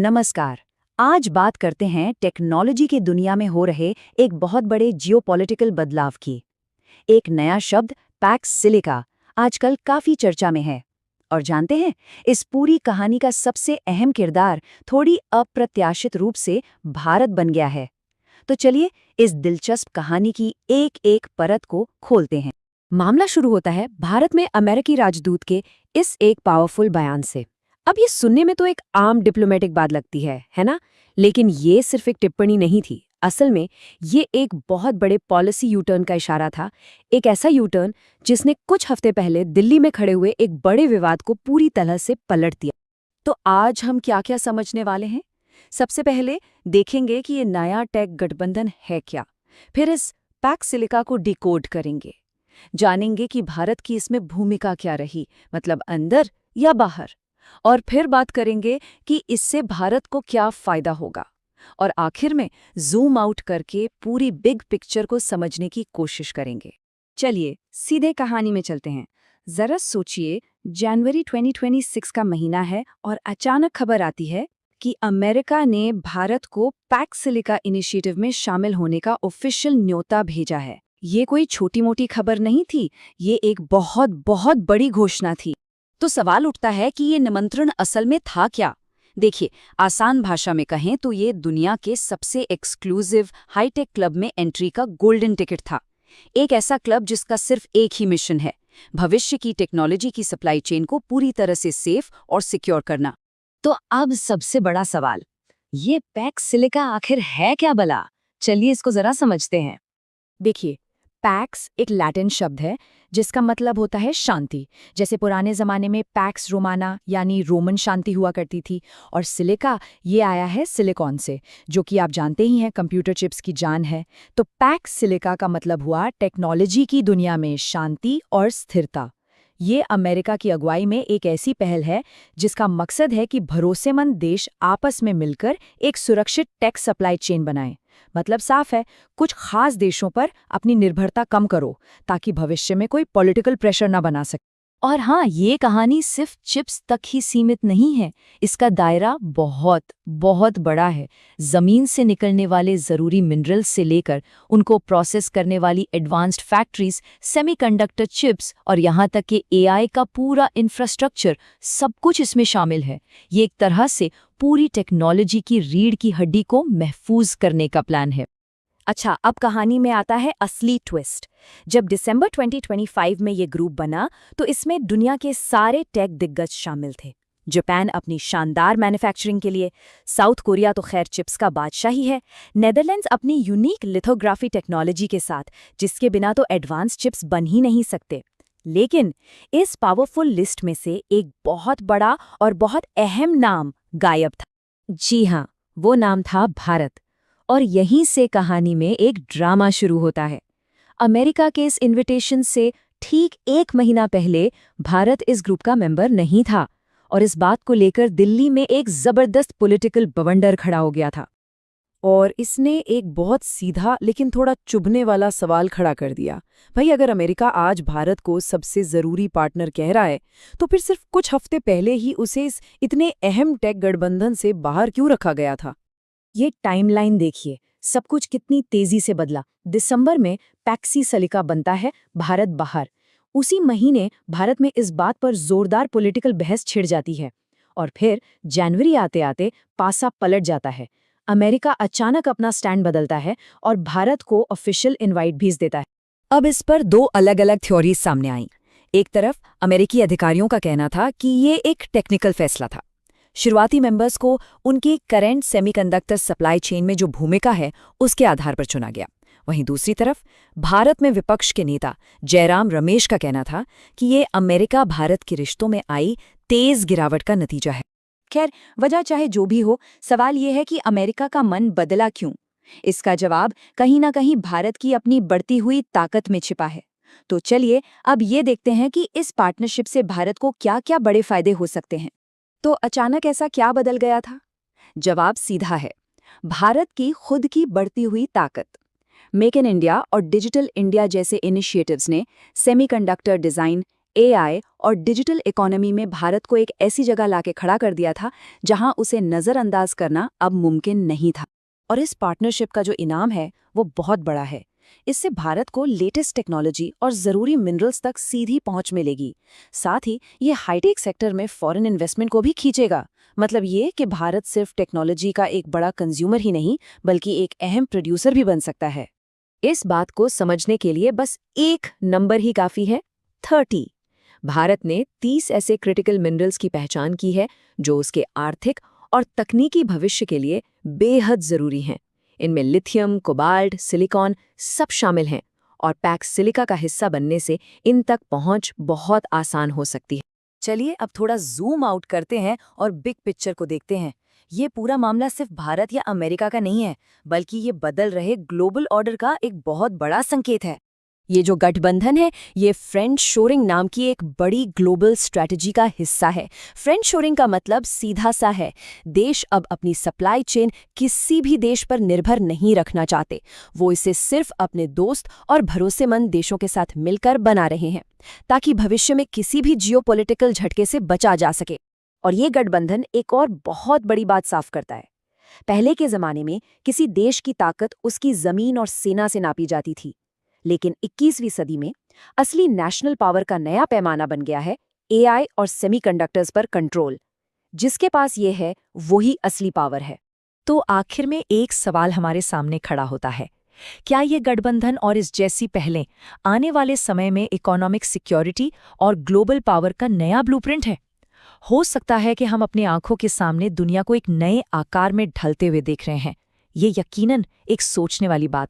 नमस्कार। आज बात करते हैं टेक्नोलॉजी की दुनिया में हो रहे एक बहुत बड़े जियोपॉलिटिकल बदलाव की। एक नया शब्द पैक्स सिलिका आजकल काफी चर्चा में है। और जानते हैं, इस पूरी कहानी का सबसे अहम किरदार थोड़ी अप्रत्याशित रूप से भारत बन गया है। तो चलिए इस दिलचस्प कहानी की एक एक परत को खोलते हैं। मामला शुरू होता है भारत में अमेरिकी राजदूत के इस एक पावरफुल बयान से। अब ये सुनने में तो एक आम डिप्लोमेटिक बात लगती है ना? लेकिन ये सिर्फ एक टिप्पणी नहीं थी। असल में ये एक बहुत बड़े पॉलिसी यू टर्न का इशारा था। एक ऐसा यू टर्न जिसने कुछ हफ्ते पहले दिल्ली में खड़े हुए एक बड़े विवाद को पूरी तरह से पलट दिया। तो आज हम क्या-क्या समझने वाले हैं? सबसे पहले देखेंगे कि ये नया टेक गठबंधन है क्या। फिर इस पैक्स सिलिका को डिकोड करेंगे। जानेंगे कि भारत की इसमें भूमिका क्या रही, मतलब अंदर या बाहर। और फिर बात करेंगे कि इससे भारत को क्या फायदा होगा। और आखिर में जूम आउट करके पूरी बिग पिक्चर को समझने की कोशिश करेंगे। चलिए सीधे कहानी में चलते हैं। जरा सोचिए, जनवरी 2026 का महीना है और अचानक खबर आती है कि अमेरिका ने भारत को पैक्स सिलिका इनिशिएटिव में शामिल होने का ऑफिशियल न्योता भेजा है। ये कोई छोटी-मोटी खबर नहीं थी, ये एक बहुत बहुत बड़ी घोषणा थी। तो सवाल उठता है कि ये निमंत्रण असल में था क्या? देखिए, आसान भाषा में कहें तो ये दुनिया के सबसे एक्सक्लूसिव हाईटेक क्लब में एंट्री का गोल्डन टिकट था। एक ऐसा क्लब जिसका सिर्फ एक ही मिशन है, भविष्य की टेक्नोलॉजी की सप्लाई चेन को पूरी तरह से सेफ और सिक्योर करना। तो अब सबसे बड़ा सवाल, ये पैक्स सिलिका आखिर है क्या भला? चलिए इसको जरा समझते हैं। देखिए, पैक्स एक लैटिन शब्द है जिसका मतलब होता है शांति। जैसे पुराने जमाने में पैक्स रोमाना यानी रोमन शांति हुआ करती थी। और सिलिका ये आया है सिलिकॉन से, जो कि आप जानते ही हैं कंप्यूटर चिप्स की जान है। तो पैक्स सिलिका का मतलब हुआ टेक्नोलॉजी की दुनिया में शांति और स्थिरता। ये अमेरिका की अगुवाई में एक ऐसी पहल है जिसका मकसद है कि भरोसेमंद देश आपस में मिलकर एक सुरक्षित टेक सप्लाई चेन बनाएं। मतलब साफ है, कुछ खास देशों पर अपनी निर्भरता कम करो ताकि भविष्य में कोई पॉलिटिकल प्रेशर ना बना सके। और हाँ, ये कहानी सिर्फ चिप्स तक ही सीमित नहीं है। इसका दायरा बहुत बहुत बड़ा है। जमीन से निकलने वाले जरूरी मिनरल्स से लेकर उनको प्रोसेस करने वाली एडवांस्ड फैक्ट्रीज, सेमीकंडक्टर चिप्स और यहाँ तक कि एआई का पूरा इंफ्रास्ट्रक्चर, सब कुछ इसमें शामिल है। ये एक तरह से पूरी टेक्नोलॉजी की रीढ़ की हड्डी को महफूज करने का प्लान है। अच्छा, अब कहानी में आता है असली ट्विस्ट। जब दिसंबर 2025 में ये ग्रुप बना तो इसमें दुनिया के सारे टेक दिग्गज शामिल थे। जापान अपनी शानदार मैन्युफैक्चरिंग के लिए, साउथ कोरिया तो खैर चिप्स का बादशाह ही है, नेदरलैंड्स अपनी यूनिक लिथोग्राफी टेक्नोलॉजी के साथ, जिसके बिना तो एडवांस चिप्स बन ही नहीं सकते। लेकिन इस पावरफुल लिस्ट में से एक बहुत बड़ा और बहुत अहम नाम गायब था। जी हाँ, वो नाम था भारत। और यहीं से कहानी में एक ड्रामा शुरू होता है। अमेरिका के इस इनविटेशन से ठीक एक महीना पहले भारत इस ग्रुप का मेंबर नहीं था और इस बात को लेकर दिल्ली में एक जबरदस्त पॉलिटिकल बवंडर खड़ा हो गया था। और इसने एक बहुत सीधा लेकिन थोड़ा चुभने वाला सवाल खड़ा कर दिया। भाई, अगर अमेरिका आज भारत को सबसे ज़रूरी पार्टनर कह रहा है तो फिर सिर्फ कुछ हफ्ते पहले ही उसे इस इतने अहम टेक गठबंधन से बाहर क्यों रखा गया था? ये टाइमलाइन देखिए, सब कुछ कितनी तेजी से बदला। दिसंबर में पैक्सी सिलिका बनता है, भारत बाहर। उसी महीने भारत में इस बात पर जोरदार पॉलिटिकल बहस छिड़ जाती है। और फिर जनवरी आते आते पासा पलट जाता है। अमेरिका अचानक अपना स्टैंड बदलता है और भारत को ऑफिशियल इनवाइट भेज देता है। अब इस पर दो अलग अलग थ्योरीज सामने आईं। एक तरफ अमेरिकी अधिकारियों का कहना था कि ये एक टेक्निकल फैसला था। शुरुआती मेंबर्स को उनकी करंट सेमीकंडक्टर सप्लाई चेन में जो भूमिका है उसके आधार पर चुना गया। वहीं दूसरी तरफ भारत में विपक्ष के नेता जयराम रमेश का कहना था कि ये अमेरिका भारत के रिश्तों में आई तेज गिरावट का नतीजा है। खैर, वजह चाहे जो भी हो, सवाल ये है कि अमेरिका का मन बदला क्यों? इसका जवाब कहीं ना कहीं भारत की अपनी बढ़ती हुई ताकत में छिपा है। तो चलिए अब ये देखते हैं कि इस पार्टनरशिप से भारत को क्या-क्या बड़े फायदे हो सकते हैं। तो अचानक ऐसा क्या बदल गया था? जवाब सीधा है, भारत की खुद की बढ़ती हुई ताकत। मेक इन इंडिया और डिजिटल इंडिया जैसे इनिशिएटिव्स ने सेमीकंडक्टर डिजाइन, एआई और डिजिटल इकोनॉमी में भारत को एक ऐसी जगह लाके खड़ा कर दिया था जहां उसे नजरअंदाज करना अब मुमकिन नहीं था। और इस पार्टनरशिप का जो इनाम है वो बहुत बड़ा है। इससे भारत को लेटेस्ट टेक्नोलॉजी और ज़रूरी मिनरल्स तक सीधी पहुंच मिलेगी। साथ ही ये हाईटेक सेक्टर में फॉरेन इन्वेस्टमेंट को भी खींचेगा। मतलब ये कि भारत सिर्फ टेक्नोलॉजी का एक बड़ा कंज्यूमर ही नहीं बल्कि एक अहम प्रोड्यूसर भी बन सकता है। इस बात को समझने के लिए बस एक नंबर ही काफ़ी है, 30। भारत ने 30 ऐसे क्रिटिकल मिनरल्स की पहचान की है जो उसके आर्थिक और तकनीकी भविष्य के लिए बेहद ज़रूरी हैं। इनमें लिथियम, कोबाल्ट, सिलिकॉन सब शामिल हैं और पैक्स सिलिका का हिस्सा बनने से इन तक पहुंच बहुत आसान हो सकती है। चलिए अब थोड़ा जूम आउट करते हैं और बिग पिक्चर को देखते हैं। ये पूरा मामला सिर्फ भारत या अमेरिका का नहीं है, बल्कि ये बदल रहे ग्लोबल ऑर्डर का एक बहुत बड़ा संकेत है। ये जो गठबंधन है, ये फ्रेंड शोरिंग नाम की एक बड़ी ग्लोबल स्ट्रैटेजी का हिस्सा है। फ्रेंड शोरिंग का मतलब सीधा सा है, देश अब अपनी सप्लाई चेन किसी भी देश पर निर्भर नहीं रखना चाहते। वो इसे सिर्फ अपने दोस्त और भरोसेमंद देशों के साथ मिलकर बना रहे हैं, ताकि भविष्य में किसी भी जियोपॉलिटिकल झटके से बचा जा सके। और ये गठबंधन एक और बहुत बड़ी बात साफ करता है। पहले के जमाने में किसी देश की ताकत उसकी जमीन और सेना से नापी जाती थी, लेकिन 21वीं सदी में असली नेशनल पावर का नया पैमाना बन गया है एआई और सेमीकंडक्टर्स पर कंट्रोल। जिसके पास ये है वही असली पावर है। तो आखिर में एक सवाल हमारे सामने खड़ा होता है, क्या ये गठबंधन और इस जैसी पहलें आने वाले समय में इकोनॉमिक सिक्योरिटी और ग्लोबल पावर का नया ब्लूप्रिंट है? हो सकता है कि हम अपनी आंखों के सामने दुनिया को एक नए आकार में ढलते हुए देख रहे हैं। ये यकीनन एक सोचने वाली बात